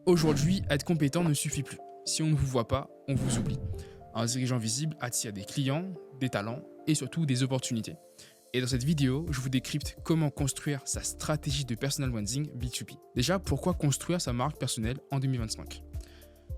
Aujourd'hui, être compétent ne suffit plus. Si on ne vous voit pas, on vous oublie. Un dirigeant visible attire des clients, des talents et surtout des opportunités. Et dans cette vidéo, je vous décrypte comment construire sa stratégie de personal branding B2B. Déjà, pourquoi construire sa marque personnelle en 2025 ?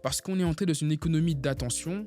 Parce qu'on est entré dans une économie d'attention,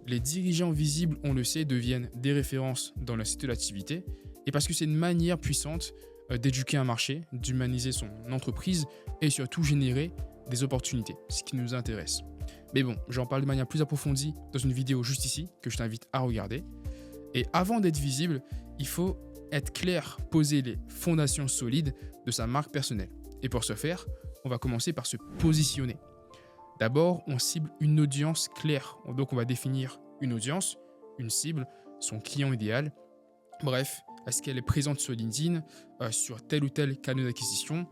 les dirigeants visibles, on le sait, deviennent des références dans leur site d'activité, et parce que c'est une manière puissante d'éduquer un marché, d'humaniser son entreprise et surtout générer des opportunités, ce qui nous intéresse. Mais bon, j'en parle de manière plus approfondie dans une vidéo juste ici que je t'invite à regarder. Et avant d'être visible, il faut être clair, poser les fondations solides de sa marque personnelle. Et pour ce faire, on va commencer par se positionner. D'abord, on cible une audience claire. Donc on va définir une audience, une cible, son client idéal. Bref, est-ce qu'elle est présente sur LinkedIn, sur tel ou tel canal d'acquisition ?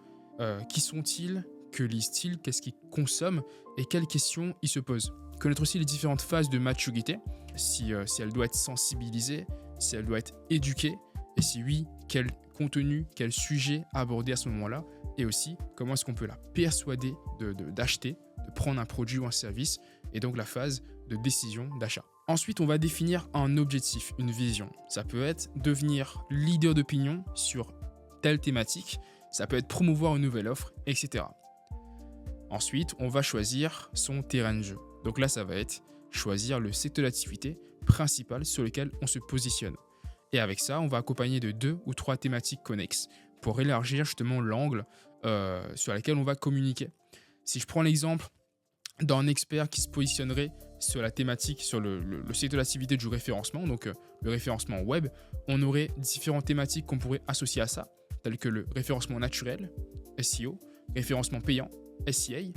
Qui sont-ils ? Que lisent-ils ? Qu'est-ce qu'ils consomment ? Et quelles questions ils se posent ? Connaître aussi les différentes phases de maturité, si elle doit être sensibilisée, si elle doit être éduquée, et si oui, quel contenu, quel sujet aborder à ce moment-là, et aussi comment est-ce qu'on peut la persuader d'acheter, de prendre un produit ou un service, et donc la phase de décision d'achat. Ensuite, on va définir un objectif, une vision. Ça peut être devenir leader d'opinion sur telle thématique, ça peut être promouvoir une nouvelle offre, etc. Ensuite, on va choisir son terrain de jeu. Donc là, ça va être choisir le secteur d'activité principal sur lequel on se positionne. Et avec ça, on va accompagner de 2 ou 3 thématiques connexes pour élargir justement l'angle sur lequel on va communiquer. Si je prends l'exemple d'un expert qui se positionnerait sur la thématique, sur le secteur d'activité du référencement, donc le référencement web, on aurait différentes thématiques qu'on pourrait associer à ça, telles que le référencement naturel, SEO, référencement payant, SEA,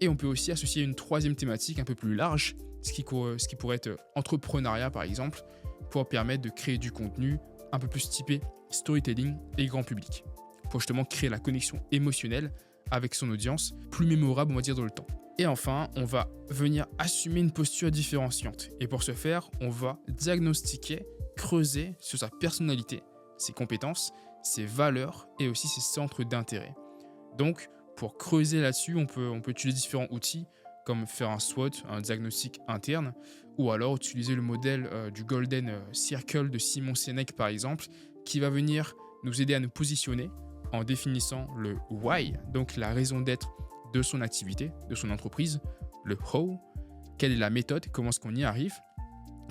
et on peut aussi associer une 3e thématique un peu plus large, ce qui pourrait être entrepreneuriat par exemple, pour permettre de créer du contenu un peu plus typé storytelling et grand public, pour justement créer la connexion émotionnelle avec son audience, plus mémorable on va dire dans le temps. Et enfin, on va venir assumer une posture différenciante. Et pour ce faire, on va diagnostiquer, creuser sur sa personnalité, ses compétences, ses valeurs et aussi ses centres d'intérêt. Donc, pour creuser là-dessus, on peut utiliser différents outils comme faire un SWOT, un diagnostic interne, ou alors utiliser le modèle du Golden Circle de Simon Sinek par exemple, qui va venir nous aider à nous positionner en définissant le why, donc la raison d'être de son activité, de son entreprise, le how, quelle est la méthode, comment est-ce qu'on y arrive,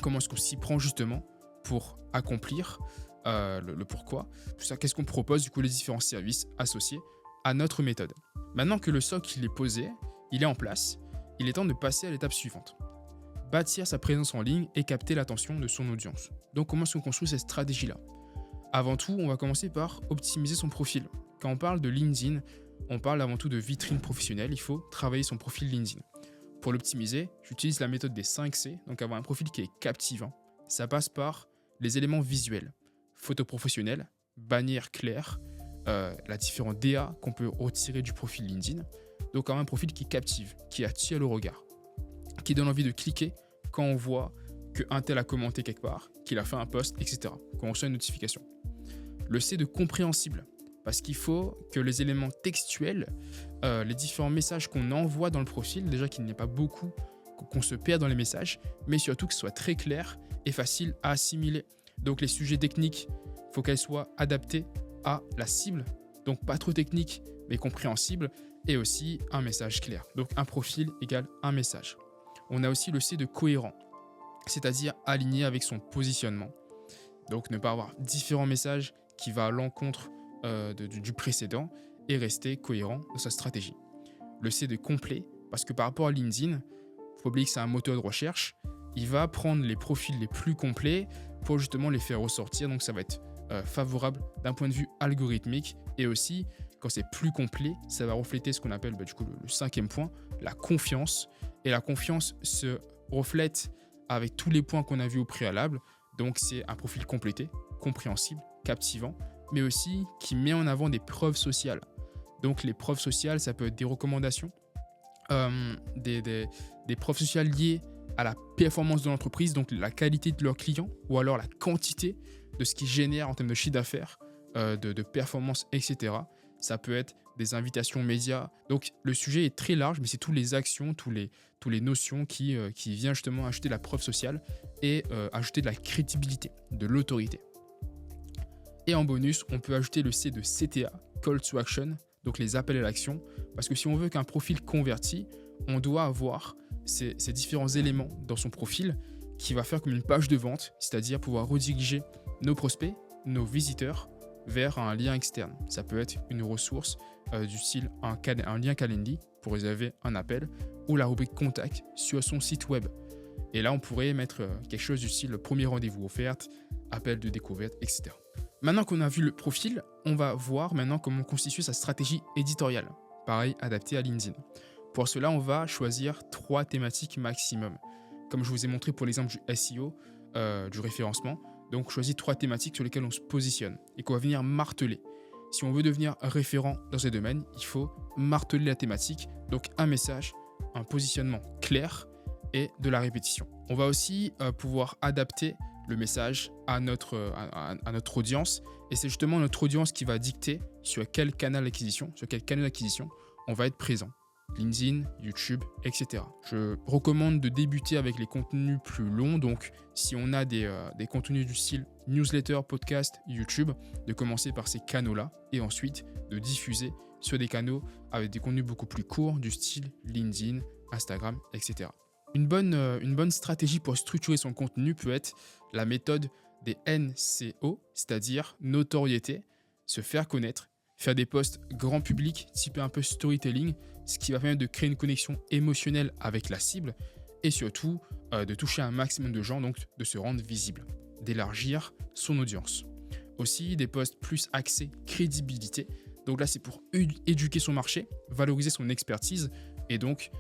comment est-ce qu'on s'y prend justement pour accomplir le pourquoi, tout ça, qu'est-ce qu'on propose, du coup les différents services associés à notre méthode. Maintenant que le socle il est posé, il est en place, il est temps de passer à l'étape suivante. Bâtir sa présence en ligne et capter l'attention de son audience. Donc comment est-ce qu'on construit cette stratégie-là ? Avant tout, on va commencer par optimiser son profil. Quand on parle de LinkedIn, on parle avant tout de vitrine professionnelle, il faut travailler son profil LinkedIn. Pour l'optimiser, j'utilise la méthode des 5 C, donc avoir un profil qui est captivant. Ça passe par les éléments visuels, photo professionnelle, bannière claire, la différente DA qu'on peut retirer du profil LinkedIn. Donc avoir un profil qui captive, qui attire le regard, qui donne envie de cliquer quand on voit qu'un tel a commenté quelque part, qu'il a fait un post, etc. Quand on reçoit une notification. Le C de compréhensible, parce qu'il faut que les éléments textuels, les différents messages qu'on envoie dans le profil, déjà qu'il n'y ait pas beaucoup, qu'on se perd dans les messages, mais surtout que ce soit très clair et facile à assimiler. Donc les sujets techniques, il faut qu'elles soient adaptées à la cible, donc pas trop technique, mais compréhensible, et aussi un message clair. Donc un profil égale un message. On a aussi le C de cohérent, c'est-à-dire aligné avec son positionnement. Donc ne pas avoir différents messages qui vont à l'encontre du précédent et rester cohérent dans sa stratégie. Le C de complet, parce que par rapport à LinkedIn, il faut oublier que c'est un moteur de recherche, il va prendre les profils les plus complets pour justement les faire ressortir, donc ça va être favorable d'un point de vue algorithmique, et aussi quand c'est plus complet, ça va refléter ce qu'on appelle le 5e point, la confiance, et la confiance se reflète avec tous les points qu'on a vus au préalable, donc c'est un profil complété, compréhensible, captivant, mais aussi qui met en avant des preuves sociales. Donc les preuves sociales, ça peut être des recommandations, des preuves sociales liées à la performance de l'entreprise, donc la qualité de leurs clients, ou alors la quantité de ce qu'ils génèrent en termes de chiffre d'affaires, de performance, etc. Ça peut être des invitations médias. Donc le sujet est très large, mais c'est toutes les actions, tous les notions qui viennent justement ajouter de la preuve sociale et ajouter de la crédibilité, de l'autorité. Et en bonus, on peut ajouter le C de CTA, Call to Action, donc les appels à l'action, parce que si on veut qu'un profil converti, on doit avoir ces différents éléments dans son profil qui va faire comme une page de vente, c'est-à-dire pouvoir rediriger nos prospects, nos visiteurs vers un lien externe. Ça peut être une ressource du style un lien Calendly pour réserver un appel ou la rubrique contact sur son site web. Et là, on pourrait mettre quelque chose du style premier rendez-vous offerte, appel de découverte, etc. Maintenant qu'on a vu le profil, on va voir maintenant comment constituer sa stratégie éditoriale, pareil, adaptée à LinkedIn. Pour cela, on va choisir 3 thématiques maximum. Comme je vous ai montré pour l'exemple du SEO, du référencement, donc choisis 3 thématiques sur lesquelles on se positionne et qu'on va venir marteler. Si on veut devenir référent dans ces domaines, il faut marteler la thématique, donc un message, un positionnement clair et de la répétition. On va aussi pouvoir adapter le message à notre audience, et c'est justement notre audience qui va dicter sur quel canal d'acquisition, on va être présent. LinkedIn, YouTube, etc. Je recommande de débuter avec les contenus plus longs, donc si on a des contenus du style newsletter, podcast, YouTube, de commencer par ces canaux-là et ensuite de diffuser sur des canaux avec des contenus beaucoup plus courts du style LinkedIn, Instagram, etc. Une bonne stratégie pour structurer son contenu peut être la méthode des NCO, c'est-à-dire notoriété, se faire connaître, faire des posts grand public, typer un peu storytelling, ce qui va permettre de créer une connexion émotionnelle avec la cible et surtout de toucher un maximum de gens, donc de se rendre visible, d'élargir son audience. Aussi des posts plus axés crédibilité, donc là c'est pour éduquer son marché, valoriser son expertise et donc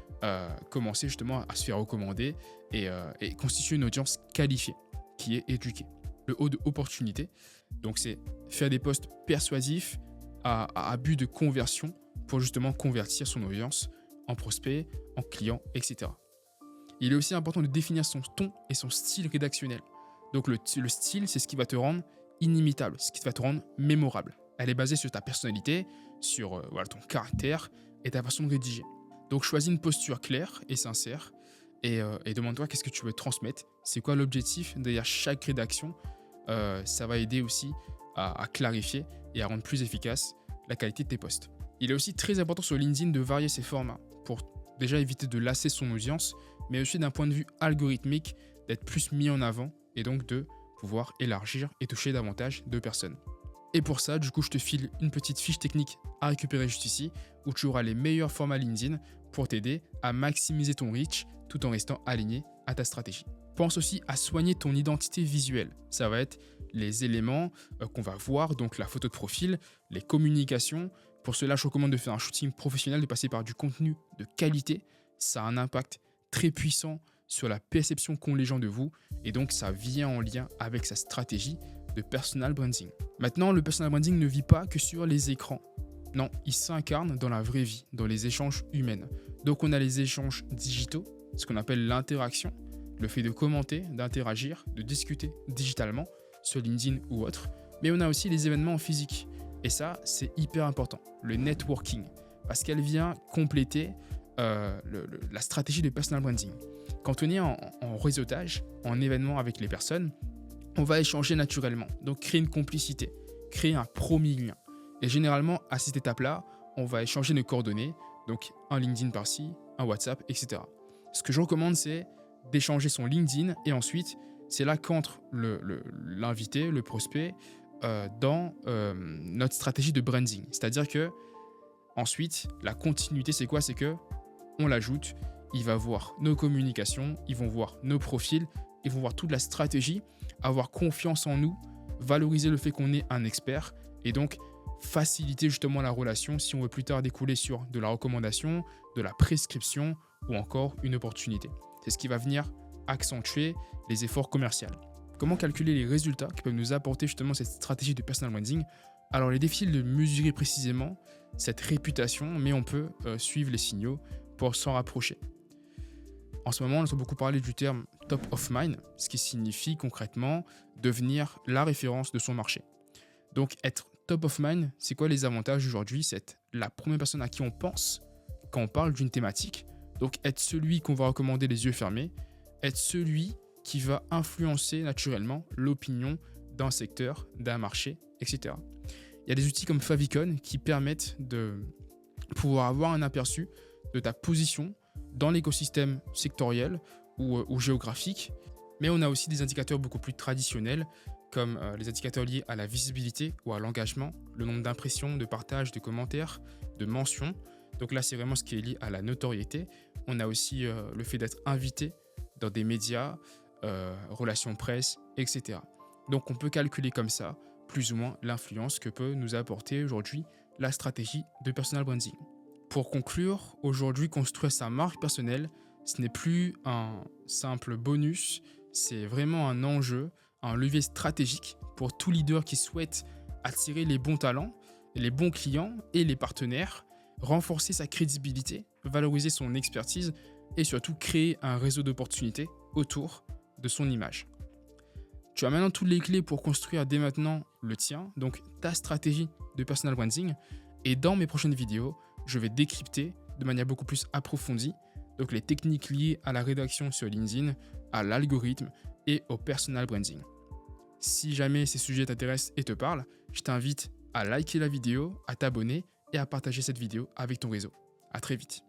commencer justement à se faire recommander et constituer une audience qualifiée qui est éduquée. Le haut de opportunité, donc c'est faire des posts persuasifs à but de conversion pour justement convertir son audience en prospect, en client, etc. Il est aussi important de définir son ton et son style rédactionnel. Donc le style, c'est ce qui va te rendre inimitable, ce qui va te rendre mémorable. Elle est basée sur ta personnalité, sur ton caractère et ta façon de rédiger. Donc choisis une posture claire et sincère et demande-toi qu'est-ce que tu veux transmettre, c'est quoi l'objectif derrière chaque rédaction. Ça va aider aussi à clarifier et à rendre plus efficace la qualité de tes posts. Il est aussi très important sur LinkedIn de varier ses formats pour déjà éviter de lasser son audience, mais aussi d'un point de vue algorithmique, d'être plus mis en avant et donc de pouvoir élargir et toucher davantage de personnes. Et pour ça, du coup, je te file une petite fiche technique à récupérer juste ici, où tu auras les meilleurs formats LinkedIn pour t'aider à maximiser ton reach tout en restant aligné à ta stratégie. Pense aussi à soigner ton identité visuelle. Ça va être les éléments qu'on va voir, donc la photo de profil, les communications. Pour cela, je recommande de faire un shooting professionnel, de passer par du contenu de qualité. Ça a un impact très puissant sur la perception qu'ont les gens de vous et donc ça vient en lien avec sa stratégie de personal branding. Maintenant, le personal branding ne vit pas que sur les écrans. Non, il s'incarne dans la vraie vie, dans les échanges humains. Donc on a les échanges digitaux, ce qu'on appelle l'interaction, le fait de commenter, d'interagir, de discuter digitalement sur LinkedIn ou autre. Mais on a aussi les événements en physique. Et ça, c'est hyper important, le networking, parce qu'elle vient compléter la stratégie de personal branding. Quand on est en réseautage, en événement avec les personnes, on va échanger naturellement, donc créer une complicité, créer un premier lien. Et généralement, à cette étape-là, on va échanger nos coordonnées, donc un LinkedIn par-ci, un WhatsApp, etc. Ce que je recommande, c'est d'échanger son LinkedIn et ensuite, c'est là qu'entre l'invité, le prospect, dans notre stratégie de branding. C'est-à-dire que ensuite, la continuité, c'est quoi? C'est que on l'ajoute, il va voir nos communications, ils vont voir nos profils, ils vont voir toute la stratégie, avoir confiance en nous, valoriser le fait qu'on est un expert et donc faciliter justement la relation si on veut plus tard découler sur de la recommandation, de la prescription ou encore une opportunité. C'est ce qui va venir accentuer les efforts commerciaux. Comment calculer les résultats qui peuvent nous apporter justement cette stratégie de personal branding? Alors, il est difficile de mesurer précisément cette réputation, mais on peut suivre les signaux pour s'en rapprocher. En ce moment, on entend beaucoup parler du terme top of mind, ce qui signifie concrètement devenir la référence de son marché. Donc, être top of mind, c'est quoi les avantages aujourd'hui? C'est être la première personne à qui on pense quand on parle d'une thématique. Donc être celui qu'on va recommander les yeux fermés, être celui qui va influencer naturellement l'opinion d'un secteur, d'un marché, etc. Il y a des outils comme Favicon qui permettent de pouvoir avoir un aperçu de ta position dans l'écosystème sectoriel ou géographique. Mais on a aussi des indicateurs beaucoup plus traditionnels comme les indicateurs liés à la visibilité ou à l'engagement, le nombre d'impressions, de partages, de commentaires, de mentions. Donc là, c'est vraiment ce qui est lié à la notoriété. On a aussi le fait d'être invité dans des médias, relations presse, etc. Donc on peut calculer comme ça, plus ou moins, l'influence que peut nous apporter aujourd'hui la stratégie de personal branding. Pour conclure, aujourd'hui, construire sa marque personnelle, ce n'est plus un simple bonus, c'est vraiment un enjeu, un levier stratégique pour tout leader qui souhaite attirer les bons talents, les bons clients et les partenaires, renforcer sa crédibilité, valoriser son expertise et surtout créer un réseau d'opportunités autour de son image. Tu as maintenant toutes les clés pour construire dès maintenant le tien, donc ta stratégie de personal branding. Et dans mes prochaines vidéos, je vais décrypter de manière beaucoup plus approfondie donc les techniques liées à la rédaction sur LinkedIn, à l'algorithme et au personal branding. Si jamais ces sujets t'intéressent et te parlent, je t'invite à liker la vidéo, à t'abonner et à partager cette vidéo avec ton réseau. À très vite.